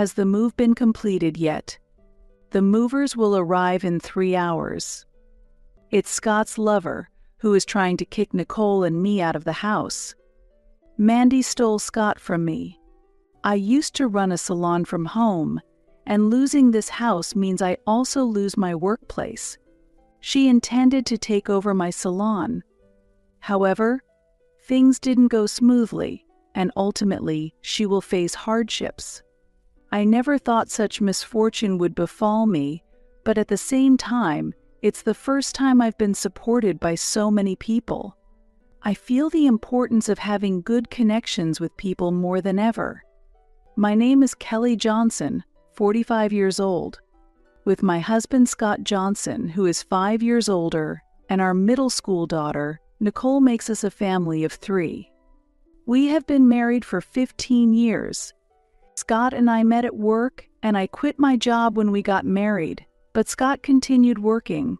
Has the move been completed yet? The movers will arrive in 3 hours. It's Scott's lover, who is trying to kick Nicole and me out of the house. Mandy stole Scott from me. I used to run a salon from home, and losing this house means I also lose my workplace. She intended to take over my salon. However, things didn't go smoothly, and ultimately she will face hardships. I never thought such misfortune would befall me, but at the same time, it's the first time I've been supported by so many people. I feel the importance of having good connections with people more than ever. My name is Kelly Johnson, 45 years old. With my husband Scott Johnson, who is 5 years older, and our middle school daughter, Nicole, makes us a family of 3. We have been married for 15 years. Scott and I met at work, and I quit my job when we got married, but Scott continued working.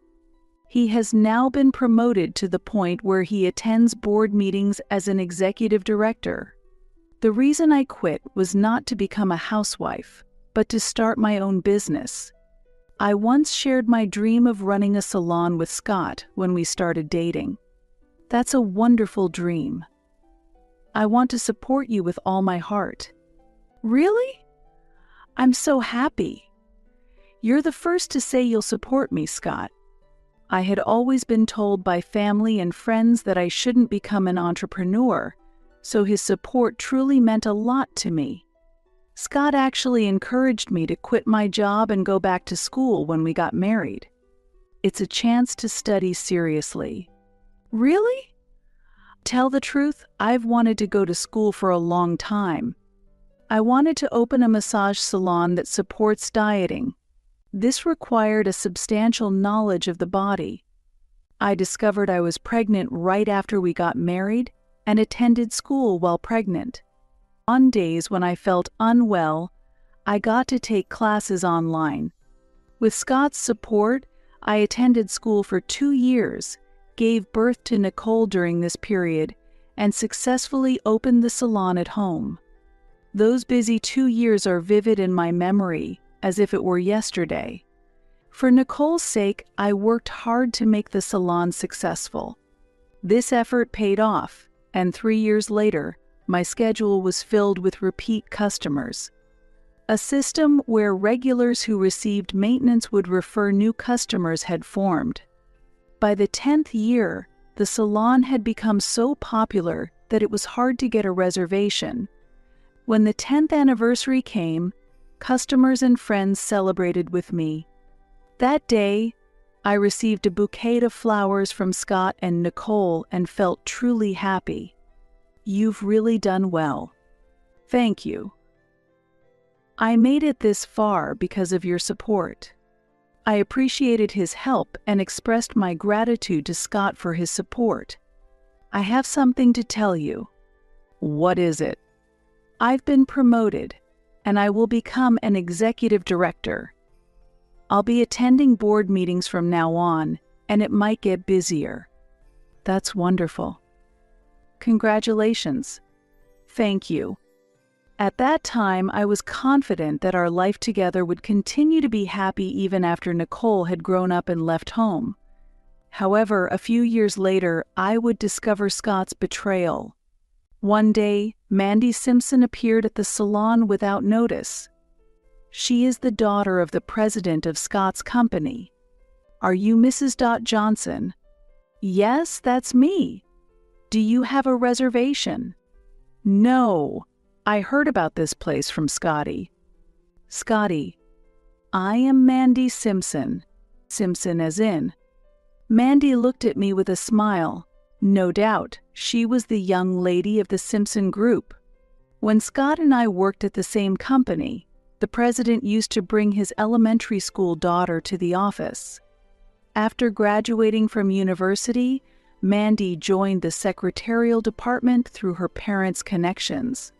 He has now been promoted to the point where he attends board meetings as an executive director. The reason I quit was not to become a housewife, but to start my own business. I once shared my dream of running a salon with Scott when we started dating. That's a wonderful dream. I want to support you with all my heart. Really? I'm so happy. You're the first to say you'll support me, Scott. I had always been told by family and friends that I shouldn't become an entrepreneur, so his support truly meant a lot to me. Scott actually encouraged me to quit my job and go back to school when we got married. It's a chance to study seriously. Really? Tell the truth, I've wanted to go to school for a long time. I wanted to open a massage salon that supports dieting. This required a substantial knowledge of the body. I discovered I was pregnant right after we got married and attended school while pregnant. On days when I felt unwell, I got to take classes online. With Scott's support, I attended school for 2 years, gave birth to Nicole during this period, and successfully opened the salon at home. Those busy 2 years are vivid in my memory, as if it were yesterday. For Nicole's sake, I worked hard to make the salon successful. This effort paid off, and 3 years later, my schedule was filled with repeat customers. A system where regulars who received maintenance would refer new customers had formed. By the 10th year, the salon had become so popular that it was hard to get a reservation. When the 10th anniversary came, customers and friends celebrated with me. That day, I received a bouquet of flowers from Scott and Nicole and felt truly happy. You've really done well. Thank you. I made it this far because of your support. I appreciated his help and expressed my gratitude to Scott for his support. I have something to tell you. What is it? I've been promoted, and I will become an executive director. I'll be attending board meetings from now on, and it might get busier. That's wonderful. Congratulations. Thank you. At that time, I was confident that our life together would continue to be happy even after Nicole had grown up and left home. However, a few years later, I would discover Scott's betrayal. One day, Mandy Simpson appeared at the salon without notice. She is the daughter of the president of Scott's company. Are you Mrs. Johnson? Yes, that's me. Do you have a reservation? No. I heard about this place from Scotty. Scotty, I am Mandy Simpson. Simpson as in. Mandy looked at me with a smile. No doubt, she was the young lady of the Simpson group. When Scott and I worked at the same company, the president used to bring his elementary school daughter to the office. After graduating from university, Mandy joined the secretarial department through her parents' connections.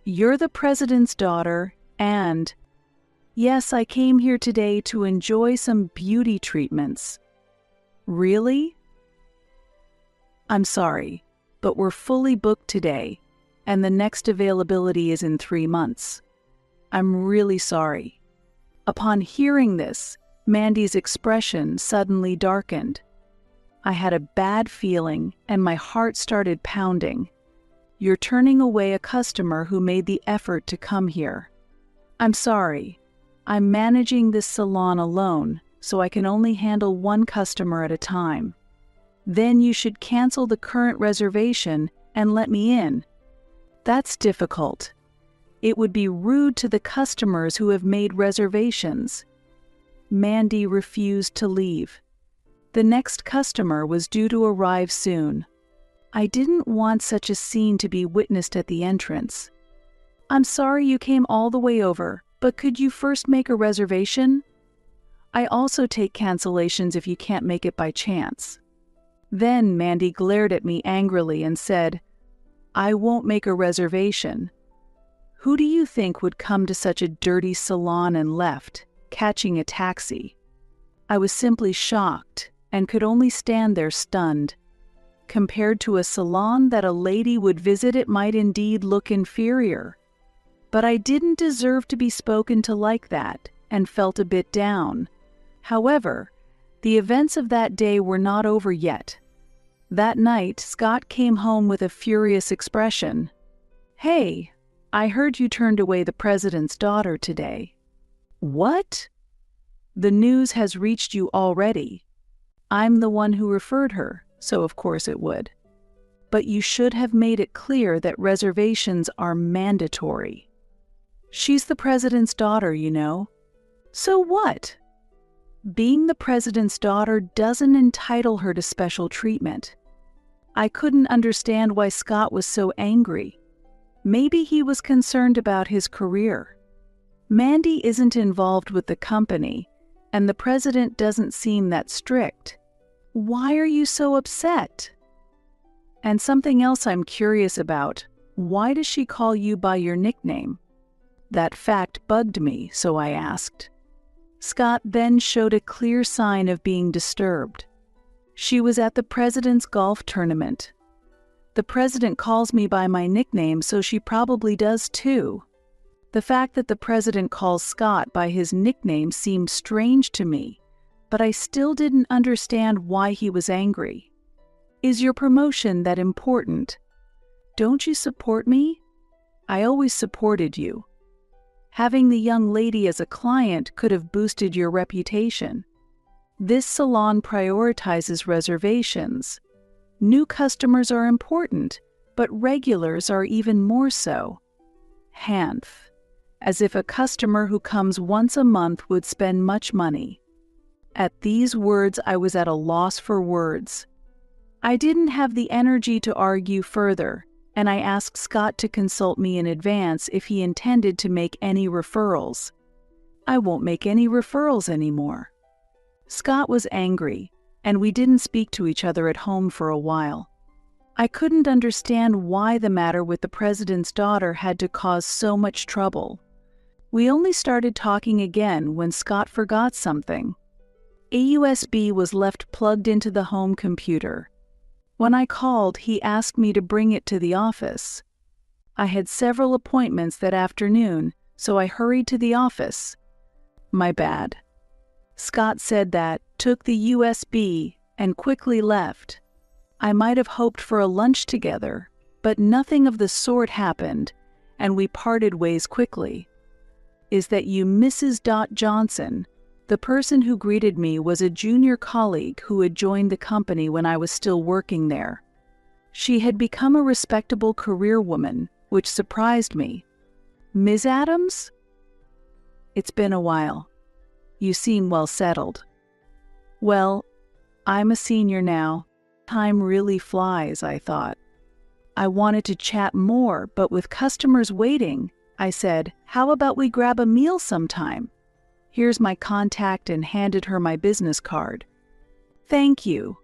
You're the president's daughter, and yes, I came here today to enjoy some beauty treatments. Really? I'm sorry, but we're fully booked today, and the next availability is in 3 months. I'm really sorry." Upon hearing this, Mandy's expression suddenly darkened. I had a bad feeling and my heart started pounding. "You're turning away a customer who made the effort to come here." "I'm sorry. I'm managing this salon alone, so I can only handle one customer at a time." "Then you should cancel the current reservation and let me in." "That's difficult. It would be rude to the customers who have made reservations." Mandy refused to leave. The next customer was due to arrive soon. I didn't want such a scene to be witnessed at the entrance. "I'm sorry you came all the way over, but could you first make a reservation? I also take cancellations if you can't make it by chance." Then Mandy glared at me angrily and said, "I won't make a reservation. Who do you think would come to such a dirty salon and left, catching a taxi?" I was simply shocked and could only stand there stunned. Compared to a salon that a lady would visit, it might indeed look inferior. But I didn't deserve to be spoken to like that, and felt a bit down. However, the events of that day were not over yet. That night, Scott came home with a furious expression. "Hey, I heard you turned away the president's daughter today." "What?" "The news has reached you already. I'm the one who referred her, so of course it would. But you should have made it clear that reservations are mandatory." "She's the president's daughter, you know." "So what? Being the president's daughter doesn't entitle her to special treatment." I couldn't understand why Scott was so angry. Maybe he was concerned about his career. Mandy isn't involved with the company, and the president doesn't seem that strict. Why are you so upset? And something else I'm curious about. Why does she call you by your nickname? That fact bugged me, so I asked. Scott then showed a clear sign of being disturbed. "She was at the president's golf tournament. The president calls me by my nickname, so she probably does too." The fact that the president calls Scott by his nickname seemed strange to me, but I still didn't understand why he was angry. "Is your promotion that important? Don't you support me? I always supported you. Having the young lady as a client could have boosted your reputation. This salon prioritizes reservations. New customers are important, but regulars are even more so." Hanf. As if a customer who comes once a month would spend much money. At these words, I was at a loss for words. I didn't have the energy to argue further, and I asked Scott to consult me in advance if he intended to make any referrals. "I won't make any referrals anymore." Scott was angry, and we didn't speak to each other at home for a while. I couldn't understand why the matter with the president's daughter had to cause so much trouble. We only started talking again when Scott forgot something. A USB was left plugged into the home computer. When I called, he asked me to bring it to the office. I had several appointments that afternoon, so I hurried to the office. My bad. Scott said that, took the USB, and quickly left. I might have hoped for a lunch together, but nothing of the sort happened, and we parted ways quickly. "Is that you, Mrs. Johnson?" The person who greeted me was a junior colleague who had joined the company when I was still working there. She had become a respectable career woman, which surprised me. "Ms. Adams?" "It's been a while. You seem well settled." "Well, I'm a senior now. Time really flies," I thought. I wanted to chat more, but with customers waiting, I said, "How about we grab a meal sometime? Here's my contact," and handed her my business card. "Thank you.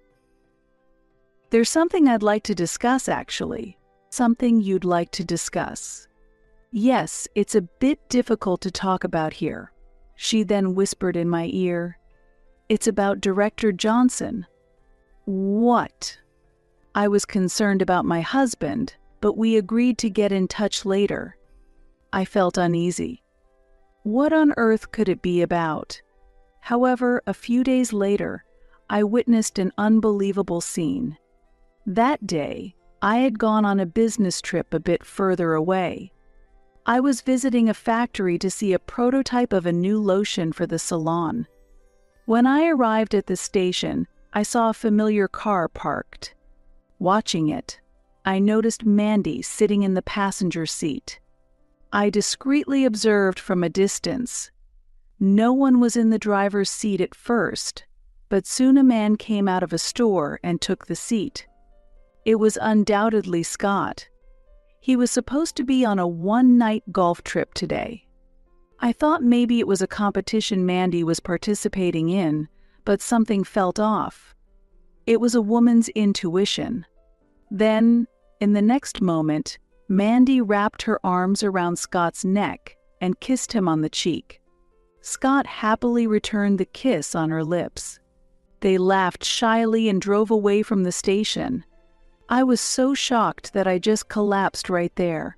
There's something I'd like to discuss, actually." "Something you'd like to discuss?" "Yes, it's a bit difficult to talk about here." She then whispered in my ear, "It's about Director Johnson." "What?" I was concerned about my husband, but we agreed to get in touch later. I felt uneasy. What on earth could it be about? However, a few days later, I witnessed an unbelievable scene. That day, I had gone on a business trip a bit further away. I was visiting a factory to see a prototype of a new lotion for the salon. When I arrived at the station, I saw a familiar car parked. Watching it, I noticed Mandy sitting in the passenger seat. I discreetly observed from a distance. No one was in the driver's seat at first, but soon a man came out of a store and took the seat. It was undoubtedly Scott. He was supposed to be on a one-night golf trip today. I thought maybe it was a competition Mandy was participating in, but something felt off. It was a woman's intuition. Then, in the next moment, Mandy wrapped her arms around Scott's neck and kissed him on the cheek. Scott happily returned the kiss on her lips. They laughed shyly and drove away from the station. I was so shocked that I just collapsed right there.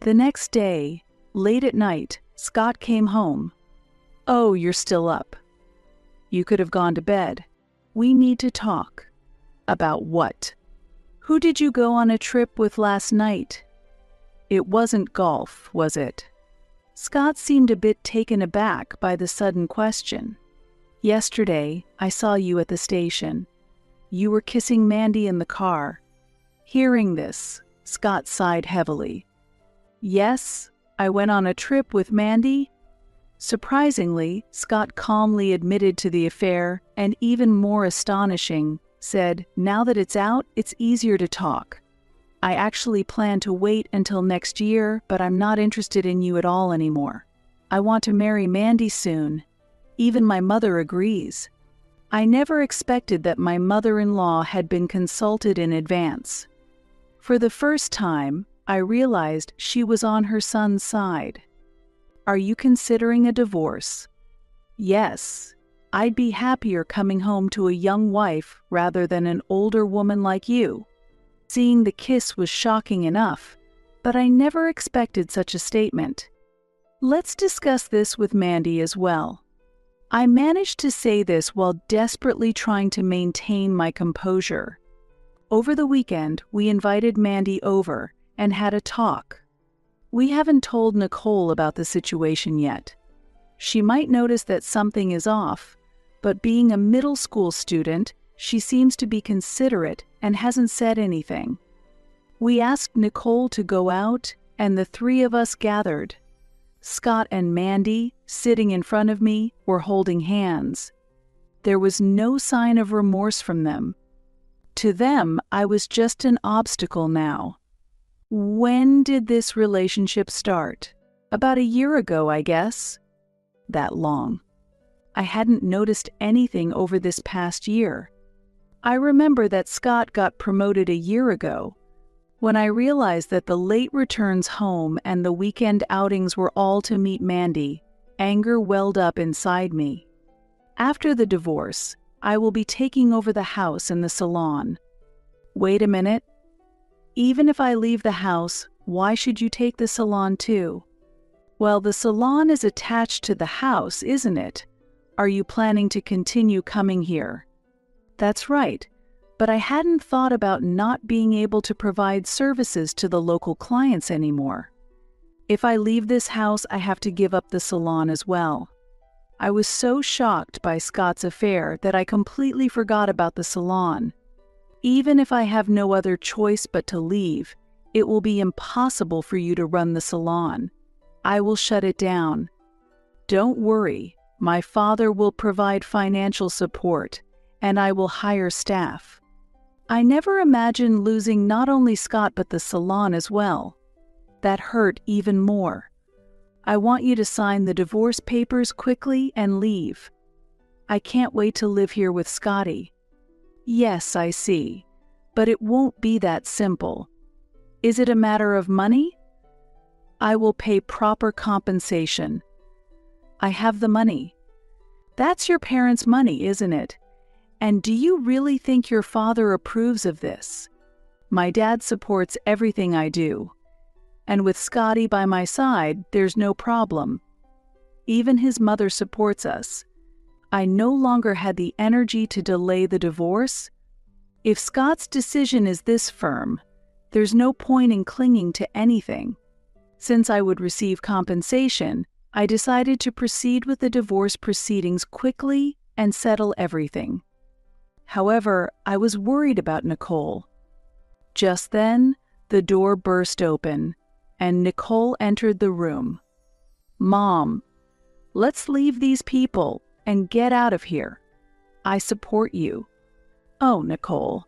The next day, late at night, Scott came home. "Oh, you're still up. You could have gone to bed. We need to talk." "About what?" "Who did you go on a trip with last night?" "It wasn't golf, was it?" Scott seemed a bit taken aback by the sudden question. "Yesterday, I saw you at the station. You were kissing Mandy in the car." Hearing this, Scott sighed heavily. "Yes, I went on a trip with Mandy." Surprisingly, Scott calmly admitted to the affair, and even more astonishing, said, "Now that it's out, it's easier to talk. I actually plan to wait until next year, but I'm not interested in you at all anymore. I want to marry Mandy soon. Even my mother agrees." I never expected that my mother-in-law had been consulted in advance. For the first time, I realized she was on her son's side. "Are you considering a divorce?" "Yes. I'd be happier coming home to a young wife rather than an older woman like you." Seeing the kiss was shocking enough, but I never expected such a statement. "Let's discuss this with Mandy as well." I managed to say this while desperately trying to maintain my composure. Over the weekend, we invited Mandy over and had a talk. We haven't told Nicole about the situation yet. She might notice that something is off, but being a middle school student, she seems to be considerate and hasn't said anything. We asked Nicole to go out, and the three of us gathered. Scott and Mandy, sitting in front of me, were holding hands. There was no sign of remorse from them. To them, I was just an obstacle now. When did this relationship start? About a year ago, I guess. That long. I hadn't noticed anything over this past year. I remember that Scott got promoted a year ago. When I realized that the late returns home and the weekend outings were all to meet Mandy, anger welled up inside me. After the divorce, I will be taking over the house and the salon. Wait a minute. Even if I leave the house, why should you take the salon too? Well, the salon is attached to the house, isn't it? Are you planning to continue coming here? That's right, but I hadn't thought about not being able to provide services to the local clients anymore. If I leave this house, I have to give up the salon as well. I was so shocked by Scott's affair that I completely forgot about the salon. Even if I have no other choice but to leave, it will be impossible for you to run the salon. I will shut it down. Don't worry, my father will provide financial support, and I will hire staff. I never imagined losing not only Scott but the salon as well. That hurt even more. I want you to sign the divorce papers quickly and leave. I can't wait to live here with Scotty. Yes, I see, but it won't be that simple. Is it a matter of money? I will pay proper compensation. I have the money. That's your parents' money, isn't it? And do you really think your father approves of this? My dad supports everything I do. And with Scotty by my side, there's no problem. Even his mother supports us. I no longer had the energy to delay the divorce. If Scott's decision is this firm, there's no point in clinging to anything. Since I would receive compensation, I decided to proceed with the divorce proceedings quickly and settle everything. However, I was worried about Nicole. Just then, the door burst open, and Nicole entered the room. "Mom, let's leave these people and get out of here. I support you." "Oh, Nicole,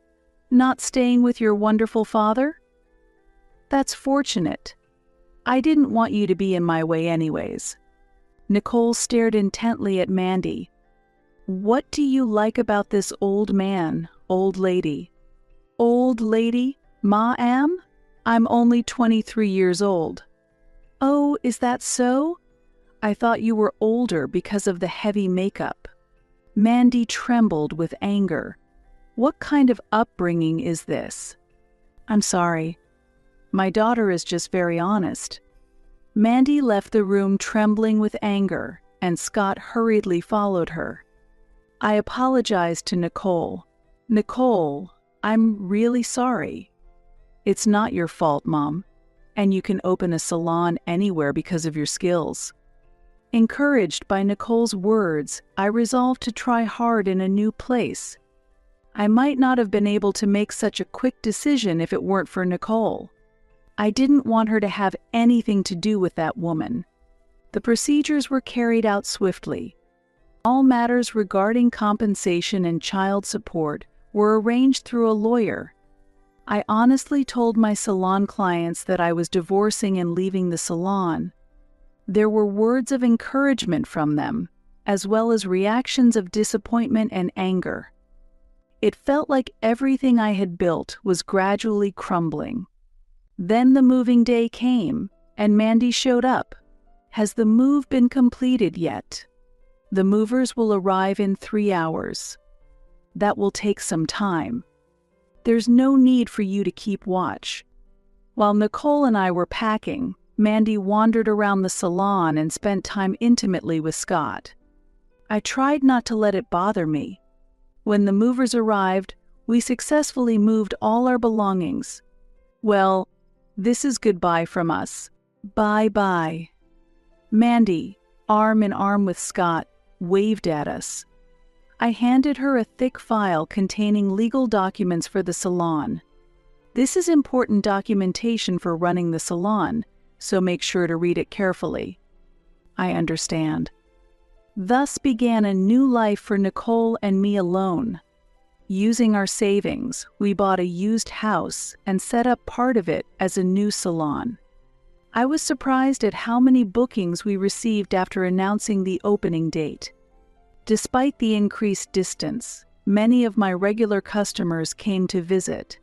not staying with your wonderful father?" "That's fortunate. I didn't want you to be in my way anyways." Nicole stared intently at Mandy. "What do you like about this old man, old lady?" "Old lady? Ma am? I'm only 23 years old." "Oh, is that so? I thought you were older because of the heavy makeup." Mandy trembled with anger. "What kind of upbringing is this?" "I'm sorry. My daughter is just very honest." Mandy left the room trembling with anger, and Scott hurriedly followed her. I apologized to Nicole. "Nicole, I'm really sorry." "It's not your fault, Mom, and you can open a salon anywhere because of your skills." Encouraged by Nicole's words, I resolved to try hard in a new place. I might not have been able to make such a quick decision if it weren't for Nicole. I didn't want her to have anything to do with that woman. The procedures were carried out swiftly. All matters regarding compensation and child support were arranged through a lawyer. I honestly told my salon clients that I was divorcing and leaving the salon. There were words of encouragement from them, as well as reactions of disappointment and anger. It felt like everything I had built was gradually crumbling. Then the moving day came, and Mandy showed up. "Has the move been completed yet?" "The movers will arrive in 3 hours." "That will take some time. There's no need for you to keep watch." While Nicole and I were packing, Mandy wandered around the salon and spent time intimately with Scott. I tried not to let it bother me. When the movers arrived, we successfully moved all our belongings. "Well, this is goodbye from us. Bye-bye." Mandy, arm in arm with Scott, waved at us. I handed her a thick file containing legal documents for the salon. "This is important documentation for running the salon, so make sure to read it carefully." "I understand." Thus began a new life for Nicole and me alone. Using our savings, we bought a used house and set up part of it as a new salon. I was surprised at how many bookings we received after announcing the opening date. Despite the increased distance, many of my regular customers came to visit.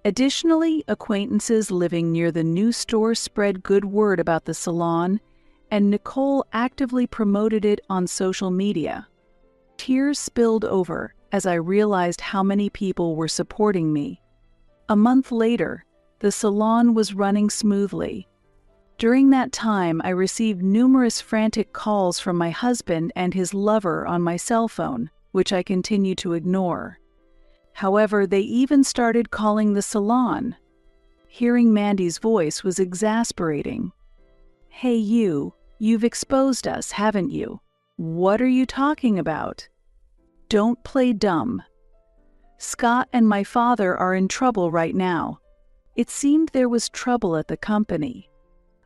Additionally, acquaintances living near the new store spread good word about the salon, and Nicole actively promoted it on social media. Tears spilled over as I realized how many people were supporting me. A month later, the salon was running smoothly. During that time, I received numerous frantic calls from my husband and his lover on my cell phone, which I continued to ignore. However, they even started calling the salon. Hearing Mandy's voice was exasperating. "Hey you've exposed us, haven't you? What are you talking about? Don't play dumb. Scott and my father are in trouble right now." It seemed there was trouble at the company.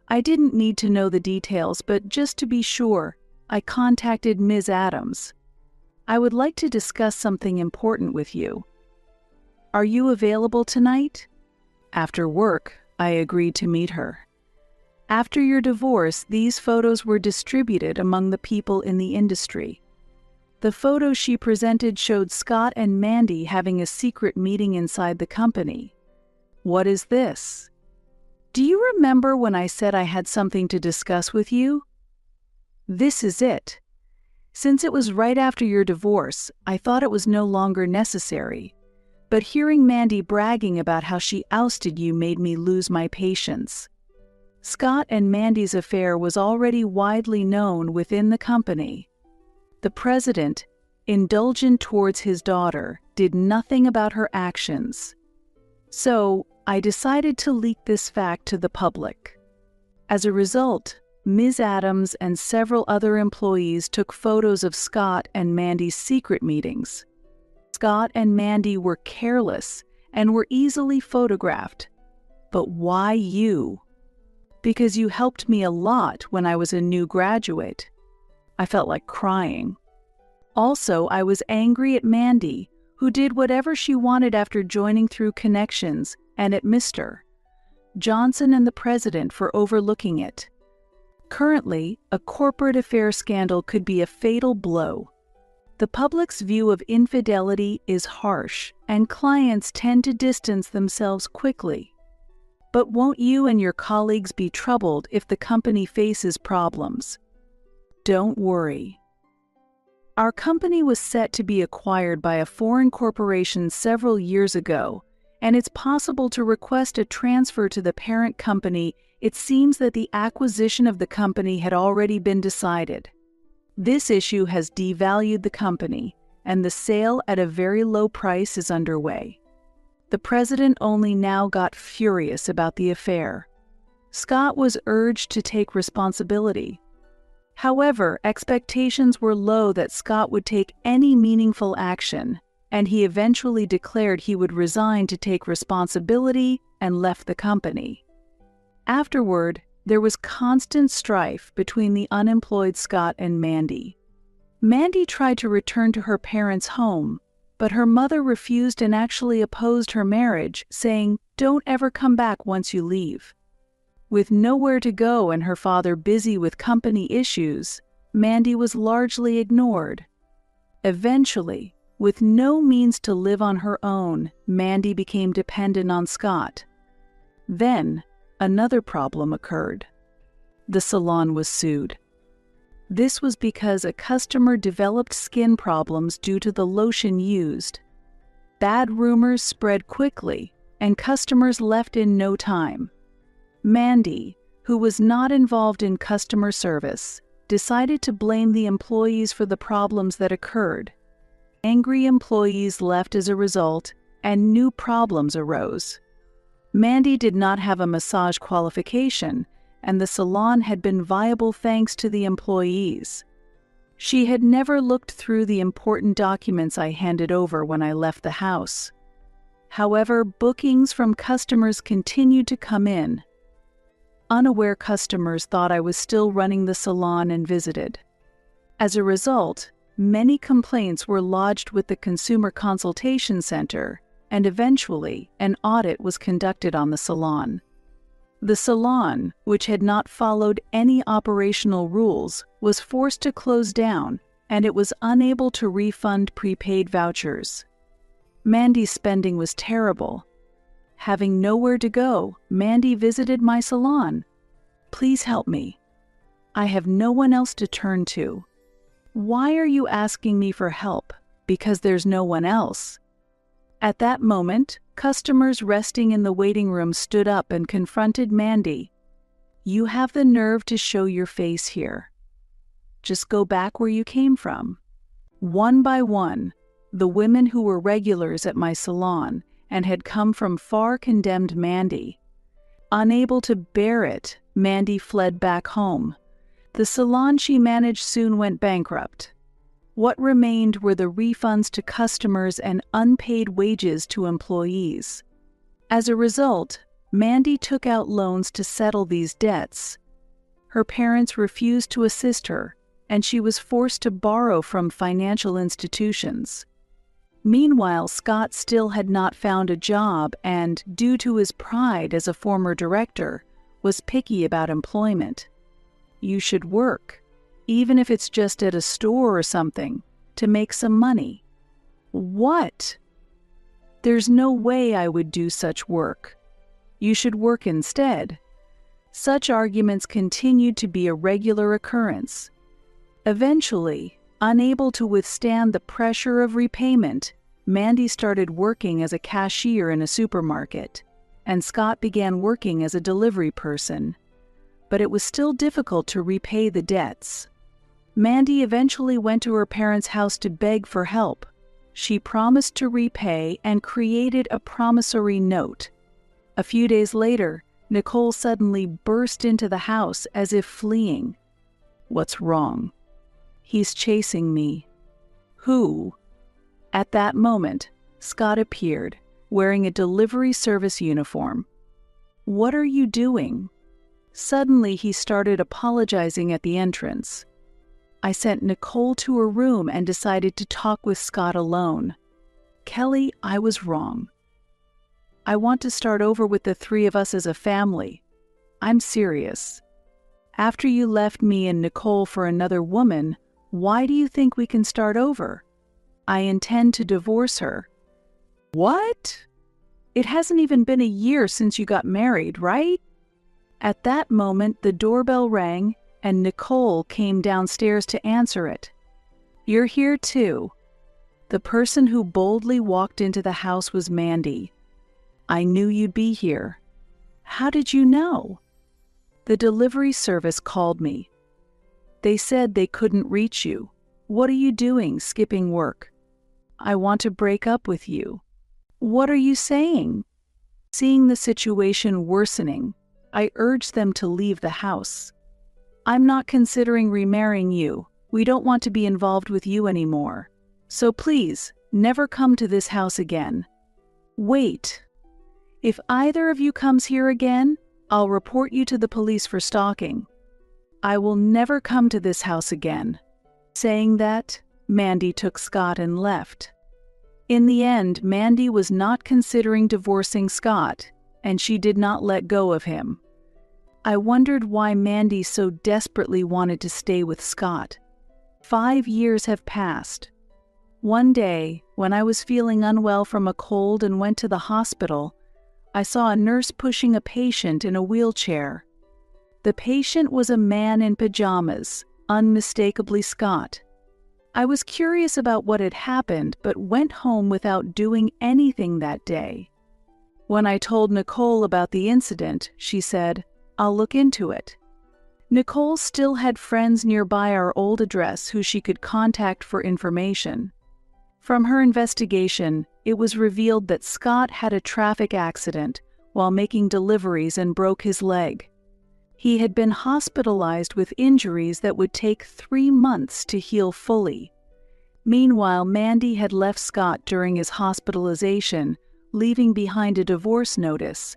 I didn't need to know the details, but just to be sure, I contacted Ms. Adams. "I would like to discuss something important with you. Are you available tonight?" After work, I agreed to meet her. After your divorce, these photos were distributed among the people in the industry. The photos she presented showed Scott and Mandy having a secret meeting inside the company. What is this? Do you remember when I said I had something to discuss with you? This is it. Since it was right after your divorce, I thought it was no longer necessary. But hearing Mandy bragging about how she ousted you made me lose my patience. Scott and Mandy's affair was already widely known within the company. The president, indulgent towards his daughter, did nothing about her actions. So, I decided to leak this fact to the public. As a result, Ms. Adams and several other employees took photos of Scott and Mandy's secret meetings. Scott and Mandy were careless and were easily photographed. But why you? Because you helped me a lot when I was a new graduate. I felt like crying. Also, I was angry at Mandy, who did whatever she wanted after joining through connections, and at Mr. Johnson and the president for overlooking it. Currently, a corporate affair scandal could be a fatal blow. The public's view of infidelity is harsh, and clients tend to distance themselves quickly. But won't you and your colleagues be troubled if the company faces problems? Don't worry. Our company was set to be acquired by a foreign corporation several years ago, and it's possible to request a transfer to the parent company. It seems that the acquisition of the company had already been decided. This issue has devalued the company, and the sale at a very low price is underway. The president only now got furious about the affair. Scott was urged to take responsibility. However, expectations were low that Scott would take any meaningful action, and he eventually declared he would resign to take responsibility and left the company. Afterward, there was constant strife between the unemployed Scott and Mandy. Mandy tried to return to her parents' home, but her mother refused and actually opposed her marriage, saying, "Don't ever come back once you leave." With nowhere to go and her father busy with company issues, Mandy was largely ignored. Eventually, with no means to live on her own, Mandy became dependent on Scott. Then, another problem occurred. The salon was sued. This was because a customer developed skin problems due to the lotion used. Bad rumors spread quickly, and customers left in no time. Mandy, who was not involved in customer service, decided to blame the employees for the problems that occurred. Angry employees left as a result, and new problems arose. Mandy did not have a massage qualification, and the salon had been viable thanks to the employees. She had never looked through the important documents I handed over when I left the house. However, bookings from customers continued to come in. Unaware customers thought I was still running the salon and visited. As a result, many complaints were lodged with the Consumer Consultation Center, and eventually an audit was conducted on the salon. The salon, which had not followed any operational rules, was forced to close down, and it was unable to refund prepaid vouchers. Mandy's spending was terrible. Having nowhere to go, Mandy visited my salon. "Please help me. I have no one else to turn to." "Why are you asking me for help? Because there's no one else." At that moment, customers resting in the waiting room stood up and confronted Mandy. "You have the nerve to show your face here. Just go back where you came from." One by one, the women who were regulars at my salon and had come from far condemned Mandy. Unable to bear it, Mandy fled back home. The salon she managed soon went bankrupt. What remained were the refunds to customers and unpaid wages to employees. As a result, Mandy took out loans to settle these debts. Her parents refused to assist her, and she was forced to borrow from financial institutions. Meanwhile, Scott still had not found a job and, due to his pride as a former director, was picky about employment. "You should work, even if it's just at a store or something, to make some money." "What? There's no way I would do such work. You should work instead." Such arguments continued to be a regular occurrence. Eventually, unable to withstand the pressure of repayment, Mandy started working as a cashier in a supermarket, and Scott began working as a delivery person. but it was still difficult to repay the debts. Mandy eventually went to her parents' house to beg for help. She promised to repay and created a promissory note. A few days later, Nicole suddenly burst into the house as if fleeing. "What's wrong?" "He's chasing me." "Who?" At that moment, Scott appeared, wearing a delivery service uniform. "What are you doing?" Suddenly, he started apologizing at the entrance. I sent Nicole to her room and decided to talk with Scott alone. "Kelly, I was wrong. I want to start over with the three of us as a family. I'm serious. After you left me and Nicole for another woman, why do you think we can start over? I intend to divorce her." "What? It hasn't even been a year since you got married, right?" At that moment, the doorbell rang, and Nicole came downstairs to answer it. "You're here too." The person who boldly walked into the house was Mandy. "I knew you'd be here." "How did you know?" "The delivery service called me. They said they couldn't reach you. What are you doing, skipping work?" "I want to break up with you." "What are you saying?" Seeing the situation worsening, I urged them to leave the house. "I'm not considering remarrying you. We don't want to be involved with you anymore. So please, never come to this house again." "Wait. If either of you comes here again, I'll report you to the police for stalking. I will never come to this house again." Saying that, Mandy took Scott and left. In the end, Mandy was not considering divorcing Scott, and she did not let go of him. I wondered why Mandy so desperately wanted to stay with Scott. 5 years have passed. One day, when I was feeling unwell from a cold and went to the hospital, I saw a nurse pushing a patient in a wheelchair. The patient was a man in pajamas, unmistakably Scott. I was curious about what had happened, but went home without doing anything that day. When I told Nicole about the incident, she said, "I'll look into it." Nicole still had friends nearby our old address who she could contact for information. From her investigation, it was revealed that Scott had a traffic accident while making deliveries and broke his leg. He had been hospitalized with injuries that would take 3 months to heal fully. Meanwhile, Mandy had left Scott during his hospitalization, leaving behind a divorce notice.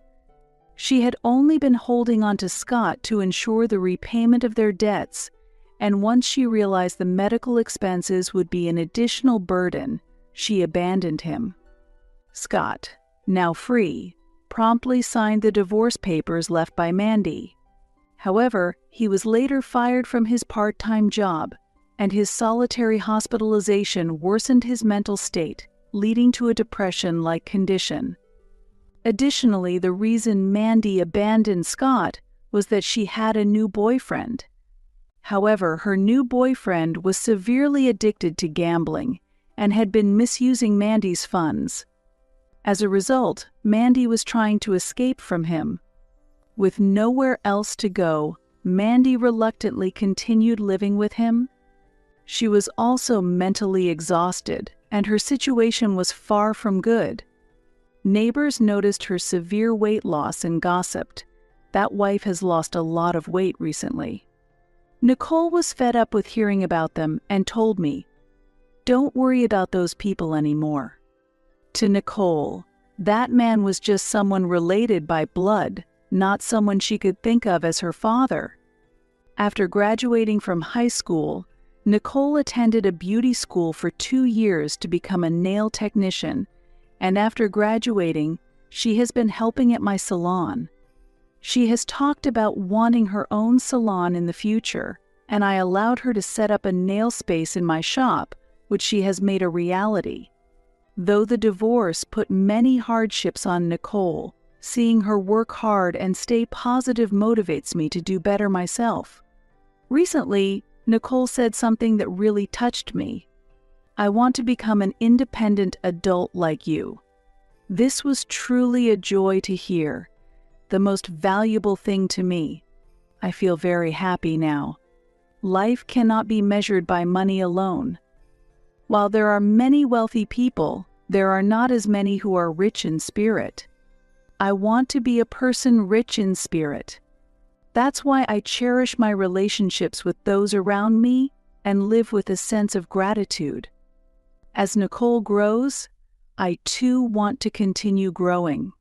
She had only been holding on to Scott to ensure the repayment of their debts, and once she realized the medical expenses would be an additional burden, she abandoned him. Scott, now free, promptly signed the divorce papers left by Mandy. However, he was later fired from his part-time job, and his solitary hospitalization worsened his mental state, leading to a depression-like condition. Additionally, the reason Mandy abandoned Scott was that she had a new boyfriend. However, her new boyfriend was severely addicted to gambling and had been misusing Mandy's funds. As a result, Mandy was trying to escape from him. With nowhere else to go, Mandy reluctantly continued living with him. She was also mentally exhausted, and her situation was far from good. Neighbors noticed her severe weight loss and gossiped. "That wife has lost a lot of weight recently." Nicole was fed up with hearing about them and told me, "Don't worry about those people anymore." To Nicole, that man was just someone related by blood, not someone she could think of as her father. After graduating from high school, Nicole attended a beauty school for 2 years to become a nail technician, and after graduating, she has been helping at my salon. She has talked about wanting her own salon in the future, and I allowed her to set up a nail space in my shop, which she has made a reality. Though the divorce put many hardships on Nicole, seeing her work hard and stay positive motivates me to do better myself. Recently, Nicole said something that really touched me. "I want to become an independent adult like you." This was truly a joy to hear, the most valuable thing to me. I feel very happy now. Life cannot be measured by money alone. While there are many wealthy people, there are not as many who are rich in spirit. I want to be a person rich in spirit. That's why I cherish my relationships with those around me and live with a sense of gratitude. As Nicole grows, I too want to continue growing.